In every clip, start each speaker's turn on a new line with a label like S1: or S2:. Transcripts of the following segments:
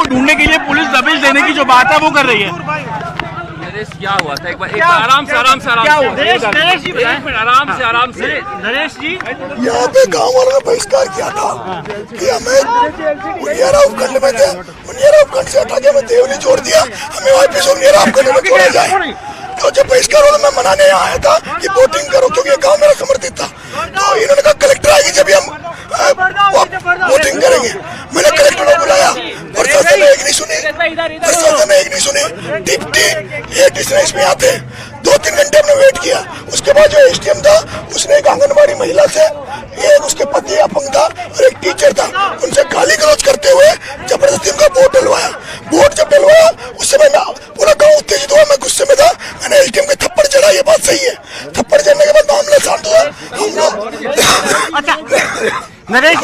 S1: को ढूंढने के लिए पुलिस दबिश देने की जो बात है वो कर रही है।
S2: नरेश क्या हुआ था? एक बार आराम से आराम से नरेश जी
S3: यहाँ पे गाँव वालों ने बहिष्कार किया था कि हमें मुनियारा उपखंड में थे, मुनियारा उपखंड से हटा के हमें देवली जोड़ दिया, हमें वापस मुनियारा उपखंड में जोड़ा जाए। तो जब बहिष्कार वालों मैं मनाने यहाँ आया था कि वोटिंग करो क्योंकि ये गाँव मेरा समर्थित था, तो इन्होंने कहा कलेक्टर आएगी जब हम वोटिंग करेंगे। मैंने कलेक्टर को बुलाया, प्रशासन ने एक नहीं सुनी, डिप्टी एसपी में आते 2-3 घंटे हमने वेट किया। उसके बाद जो एसडीएम था उसने एक आंगनबाड़ी महिला से, एक उसके पति अपंग था और एक टीचर था, उनसे गाली गलौज करते हुए जबरदस्ती उनका वोट डलवाया। वोट जब डलवाया उस समय पूरा गाँव उत्तेजित हुआ, मैं गुस्से में था, मैंने एसडीएम के थप्पड़ चढ़ा। ये बात सही है, थप्पड़ चढ़ने के बाद मामला शांत हुआ। हम लोग
S4: नरेश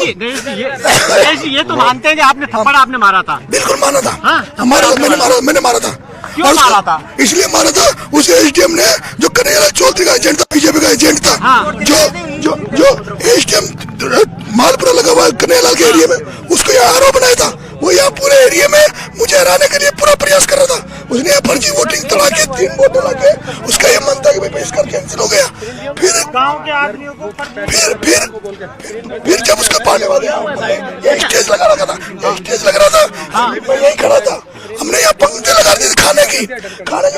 S4: जी ये तो मानते हैं कि आपने थप्पड़ आपने मारा था?
S3: बिल्कुल माना था। मैंने मारा था।
S4: क्यों मारा था?
S3: इसलिए मारा था, उस एसडीएम ने जो कन्हैया चौधरी का एजेंट था, बीजेपी का एजेंट था, जो एसडीएम मालपुरा लगा हुआ कन्हैया के एरिया में, उसको यहाँ आरोप बनाया था। वो यहाँ पूरे एरिया में मुझे हराने के लिए पूरा प्रयास कर रहा था। उसने यहाँ फर्जी वोटिंग तड़ा के 3 वोट डला के उसका ये मन था कि भाई बहिष्कार कैंसिल हो गया। फिर
S4: गांव के आदमियों को
S3: फिर जब उसका पाने वाले स्टेज लगा रखा था, मैं यही खड़ा था। हमने यहाँ पंक्ति लगा दी थी खाने की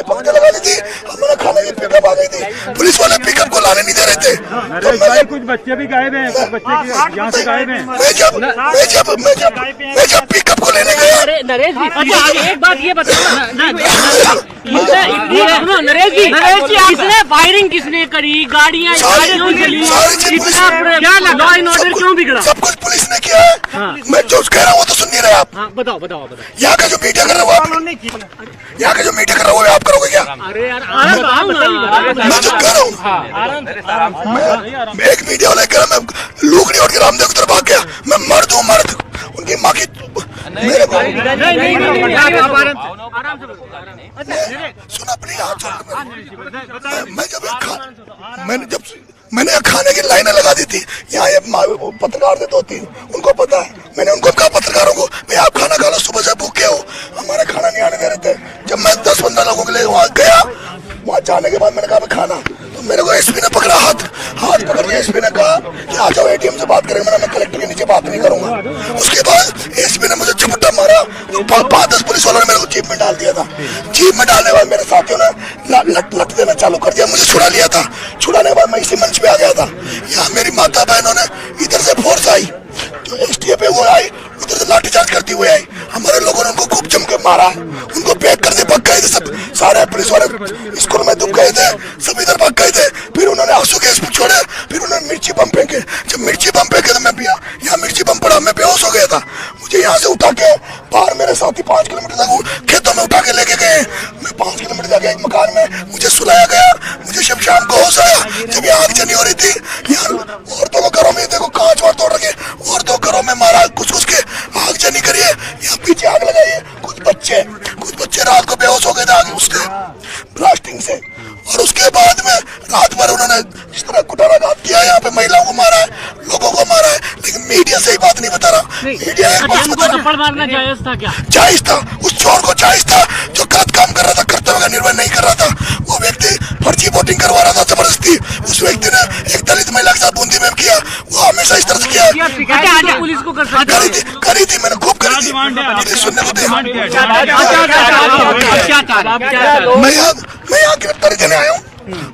S3: पंक्ति लगा दी थी, हमने खाने की पिकअप आ गई थी, पुलिस वाले पिकअप को लाने नहीं दे रहे थे। तो
S4: कुछ बच्चे भी गायब हैं, कुछ बच्चे यहाँ से गायब हैं।
S3: मैं जब पिकअप को लेने गया,
S5: नरेश जी एक बात ये बताओ नरेश जी किसने फायरिंग किसने करी, गाड़ियाँ चली, लॉ एंड ऑर्डर क्यों बिगड़ा?
S3: सब कुछ पुलिस ने किया है। मैं जो कह रहा हूँ वो तो सुन नहीं रहे आप।
S5: बताओ
S3: यहाँ का जो मीडिया कर रहा है वो यहाँ का जो मीडिया कर रहा है वो आप करोगे क्या?
S5: अरे यार
S3: मैं जो कह रहा हूँ, मैं एक मीडिया वाला कह रहा, मैं लूकड़ी उठ के रामदेव की तरफ भाग गया। मैं मर्द हूँ, मर्द। उनकी माँ की मेरे को सुना अपनी हाथ छोड़। मैंने खाने की लाइनें लगा दी थी यहाँ, ये पत्रकार थे 2-3, उनको पता है। मैंने उनको कहा पत्रकारों को भाई आप खाना खा लो, सुबह से भूखे हो, हमारे खाना नहीं आने दे रहे थे। जब मैं 10-15 लोगों के लिए वहाँ गया, वहाँ जाने के बाद मैंने कहा खाना, तो मेरे को एसपी ने पकड़ा, हाथ पकड़ के एसपी ने कहा कि आ जाओ एटीएम से बात करेंगे। मैं कलेक्टर के नीचे बात नहीं करूंगा। उसके बाद एसपी ने मुझे झपट्टा मारा, 5-10 पुलिस वालों ने मेरे को जीप में डाल दिया था। जीप में डालने के बाद मेरे साथियों ने लट देना चालू कर दिया, मुझे छुड़ा लिया था। छुड़ाने के बाद मैं इसी मंच पे आ गया था। यहाँ मेरी माता बहनों ने इधर से फोर्स आई, जो एसटीएफ पे वो आई, उधर से लाठीचार्ज करती हुई आई। हमारे लोगों ने उनको खूब जम के मारा, उनको पैक करके भाग गए थे। सब सारे पुलिस वाले स्कूल में दुख गए थे, सब इधर भाग गए थे। फिर उन्होंने आंसू गैस छोड़े, फिर उन्होंने मिर्ची बम फेंके। जब मिर्ची बम फेंके तो मैं यहाँ मिर्ची बम पड़ा, मैं बेहोश हो गया था। मुझे यहाँ से उठा के बाहर मेरे साथी 5 किलोमीटर तक खेतों में उठा के लेके गए। मैं 5 किलोमीटर जाके एक मकान में मुझे सुलाया गया। मुझे जब शाम को होश आया, जब यहाँ आग जनी हो रही थी, यहाँ औरतों को घरों में देखो कांच वार तोड़ रखे, औरतों घरों में मारा, कुछ के आग जनी करिए, यहाँ पीछे आग लगाई है। कुछ बच्चे रात को बेहोश हो गए थे आगे उसके ब्लास्टिंग से। और उसके बाद में रात भर उन्होंने जिस तरह कुटाराघात किया, यहाँ पे महिलाओं को मारा है, लोगों को मारा है, लेकिन मीडिया सही बात नहीं बता रहा। मीडिया
S5: थप्पड़ मारना जायज था क्या?
S3: जायज था, उस चोर को जायज था जो गलत काम कर रहा था, कर्तव्य का निर्वहन नहीं कर रहा था। वो व्यक्ति फर्जी वोटिंग करवा रहा था जबरदस्ती। उस व्यक्ति ने एक दलित महिला के साथ बूंदी में किया, वो हमेशा इस तरह से किया।
S5: पुलिस को करी
S3: थी, मैंने खूब करी थी, सुनने को दे। मैं यहाँ गिरफ्तारी देने आया हूँ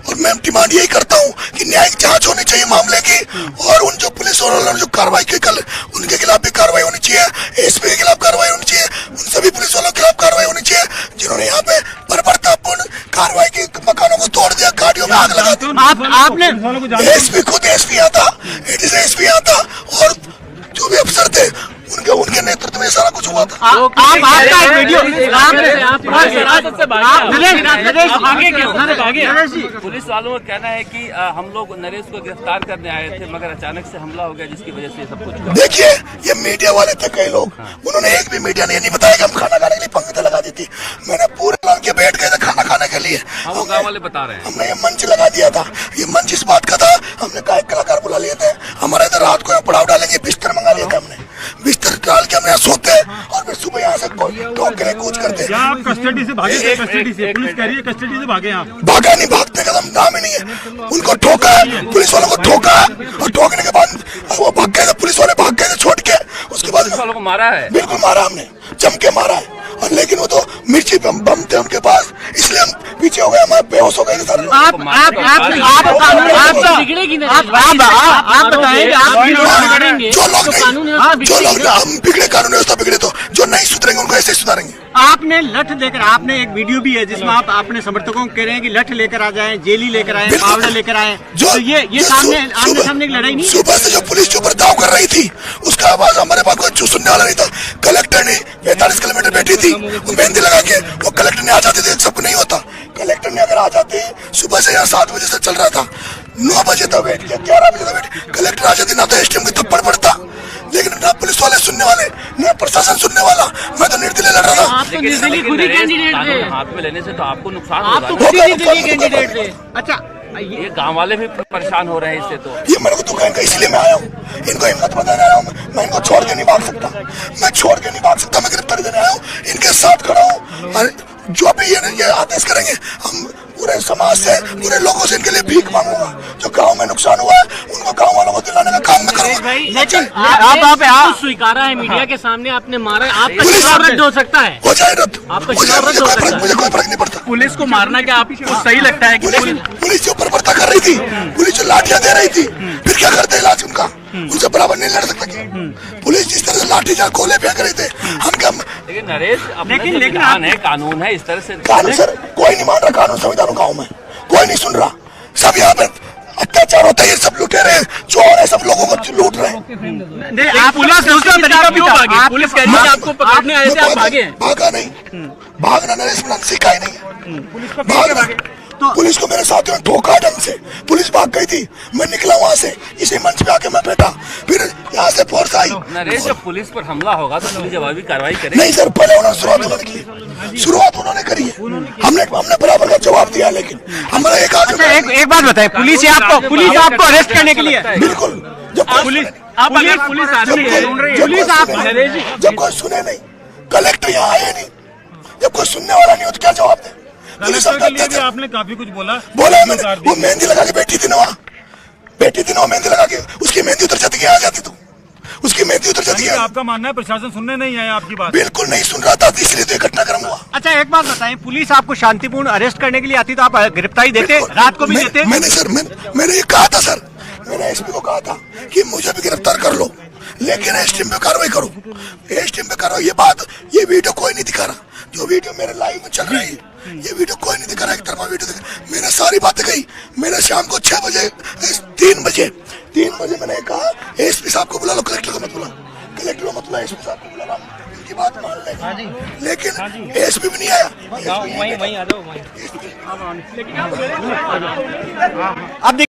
S3: और मैं डिमांड यही करता हूँ कि न्यायिक जांच होनी चाहिए मामले की, और उन जो पुलिस वालों ने जो कार्रवाई की कल, उनके खिलाफ भी कार्रवाई होनी चाहिए। एसपी के खिलाफ कार्रवाई होनी चाहिए, उन सभी पुलिस वालों के खिलाफ कार्रवाई होनी चाहिए जिन्होंने यहाँ पे बर्बरतापूर्ण कार्रवाई की, मकानों को तोड़ दिया, गाड़ियों में आग लगा दी।
S5: आपने
S3: एसपी खुद एसपी यहाँ था, एसपी यहाँ था, और जो भी अफसर थे उनके नेतृत्व में सारा कुछ हुआ था।
S2: पुलिस वालों का कहना है कि हम लोग नरेश को गिरफ्तार करने आए थे, मगर अचानक से हमला हो गया, जिसकी वजह से सब कुछ हुआ।
S3: देखिए, ये मीडिया वाले थे कई लोग, उन्होंने एक भी मीडिया ने नहीं बताया कि हम खाना खाने के लिए पंक्ति लगा दी थी। मैंने पूरे लाल के बैठ गए थे खाना खाने के लिए।
S2: वो गाँव वाले बता रहे हैं
S3: हमने ये मंच लगा दिया था। ये मंच इस बात का था, हमने कहा कलाकार बुला लिए थे, हमारे इधर रात को यहाँ पड़ाव डालेंगे, बिस्तर मंगा लिया था हमने, बिस्तर डाल के हम यहाँ सोते और फिर सुबह यहाँ से ठोक के कूच करते हैं।
S1: आप कस्टडी से भागे थे? कस्टडी से पुलिस कह रही है कस्टडी से भागे आप?
S3: भागा नहीं, भागने का नाम ही नहीं है। उनको ठोका, पुलिस वालों को ठोका और ठोकने के बाद वो भाग गए, पुलिस वाले भाग गए छोड़ के। उसके बाद
S2: वालों को मारा है,
S3: बिल्कुल मारा, हमने जम के मारा है। और लेकिन वो तो मिर्ची बम थे उनके पास, इसलिए हम पीछे हो गए, हमारे बेहोश हो गए सारे लोग।
S5: आप बिगड़ेगी ना, आप बताएं आप बिगड़ेंगे
S3: जो लोग
S5: तो कानून व्यवस्था बिगड़ेगी।
S3: हम बिगड़े, कानून व्यवस्था बिगड़े तो जो नहीं सुधरेंगे उनको ऐसे सुधारेंगे।
S4: आपने लठ लेकर, आपने एक वीडियो भी है जिसमें आप अपने समर्थकों को कह रहे हैं कि लठ लेकर आ जाएं, जेली लेकर आए, पावड़ा लेकर आए। तो ये सामने आमने सामने एक लड़ाई नहीं?
S3: सुबह से जो पुलिस जो बर्ताव कर रही थी उसका आवाज हमारे पास कोई सुनने वाला नहीं था। कलेक्टर ने 45 किलोमीटर बैठी थी, वो मेहंदी लगा के वो कलेक्टर ने आ जाते थे, सबको नहीं होता। कलेक्टर ने अगर आ जाती, सुबह से यहाँ 7 बजे से चल रहा था, 9 बजे तक वेट किया, 11 बजे तक वेट। कलेक्टर आ जाती ना तो एसडीएम की थप्पड़ पड़ता, लेकिन ना पुलिस वाले सुनने वाले, ना प्रशासन सुनने वाला। मैं तो निर्दलीय लड़ रहा था।
S5: आप तो निर्दलीय खुद ही कैंडिडेट थे,
S2: हाथ में लेने से तो आपको नुकसान
S5: आप तो
S2: होगा।
S5: खुद ही निर्दलीय कैंडिडेट थे।
S4: अच्छा,
S2: ये गांव वाले भी परेशान हो रहे हैं इससे। तो
S3: ये मेरे को दुख है इनका, इसलिए मैं आया हूँ। इनको हिम्मत बताने आया हूँ, मैं इनको छोड़ के नहीं भाग सकता, मैं छोड़ के नहीं भाग सकता। मैं गिरफ्तारी देने आया हूँ, इनके साथ खड़ा हूँ। और जो भी ये आदेश करेंगे, हम पूरे समाज से, पूरे लोगों से इनके लिए भीख मांगूंगा। जो गांव में नुकसान हुआ है उनको गांव वालों को दिलाने का काम मैं करूंगा।
S5: लेकिन आप स्वीकारा है मीडिया के सामने, आपने मारा है, आपका चुनाव रद्द हो सकता है।
S3: हो जाए रद्द,
S5: आपका चुनाव रद्द हो सकता है।
S3: मुझे कोई फर्क नहीं पड़ता।
S1: पुलिस को मारना क्या आपको सही लगता है? कि
S3: पुलिस जो बर्बरता कर रही थी, पुलिस जो लाठियां दे रही थी, फिर क्या करते इलाज उनका? उनसे बराबर नहीं लड़ सकता क्या? पुलिस जिस तरह से लाठी चार गोले फेंक रहे थे, हम क्या?
S2: लेकिन नरेश, अपना
S4: लेकिन
S2: संविधान है, कानून है, इस तरह से
S3: कानून सर कोई नहीं मान रहा, कानून संविधान गाँव में कोई नहीं सुन रहा। सब यहाँ पे अत्याचार होता है, ये सब लुटेरे चोर है, सब लोगों को लूट रहे हैं।
S1: आप पुलिस दूसरा तरीका क्यों भागे? पुलिस कह रही है आपको पकड़ने आए थे, आप भागे?
S3: भागा नहीं, भागना नरेश मैंने सीखा ही नहीं है। भागना तो पुलिस को मेरे साथियों ने ठोका ढंग से, पुलिस भाग गई थी, मैं निकला वहां से, इसी मंच पे आके मैं बैठा, फिर यहाँ से फोर्स आई।
S2: नरेश, जब पुलिस पर हमला होगा तो पुलिस जवाबी कार्रवाई करेगी।
S3: नहीं सर, पहले उन्होंने शुरुआत उन्होंने करी है, हमने बराबर का जवाब दिया। लेकिन हमारा एक
S4: एक बात बताए, पुलिस आपको अरेस्ट करने के लिए?
S3: बिल्कुल, जब
S1: पुलिस आदमी है,
S3: पुलिस आप जब कोई सुने नहीं, कलेक्टर यहाँ आए नहीं, जब कोई सुनने वाला नहीं हो तो क्या जवाब दे? पुलिस
S1: आपने काफी कुछ बोला
S3: मैंने, वो मेहंदी लगा के बैठी थी ना वहाँ, मेहंदी लगा के, उसकी मेहंदी उतर जाती आ जाती तो उसकी मेहंदी उतर जाती है।
S1: आपका मानना है प्रशासन सुनने नहीं आया आपकी बात?
S3: बिल्कुल नहीं सुन रहा था, इसलिए तो घटनाक्रम हुआ।
S4: अच्छा, एक बात बताएं, पुलिस आपको शांतिपूर्ण अरेस्ट करने के लिए आती तो आप गिरफ्तारी देते? रात को भी देते?
S3: मैंने ये कहा था सर, मैंने एसपी को कहा था कि मुझे भी गिरफ्तार कर लो, लेकिन एसटीएम पे कार्रवाई करो, एसटीएम पे करो। ये वीडियो कोई नहीं दिखा रहा, जो वीडियो मेरे लाइव में चल रही है, ये वीडियो कोई नहीं दिखा रहा, एक तरफा वीडियो दिखा। मैंने सारी बातें कही, मैंने शाम को 3 बजे मैंने कहा एसपी साहब को बुला लो, कलेक्टर को मत बुला, एसपी साहब को बुला लो, उनकी बात मान लेंगे। लेकिन एसपी भी नहीं आया।
S4: अब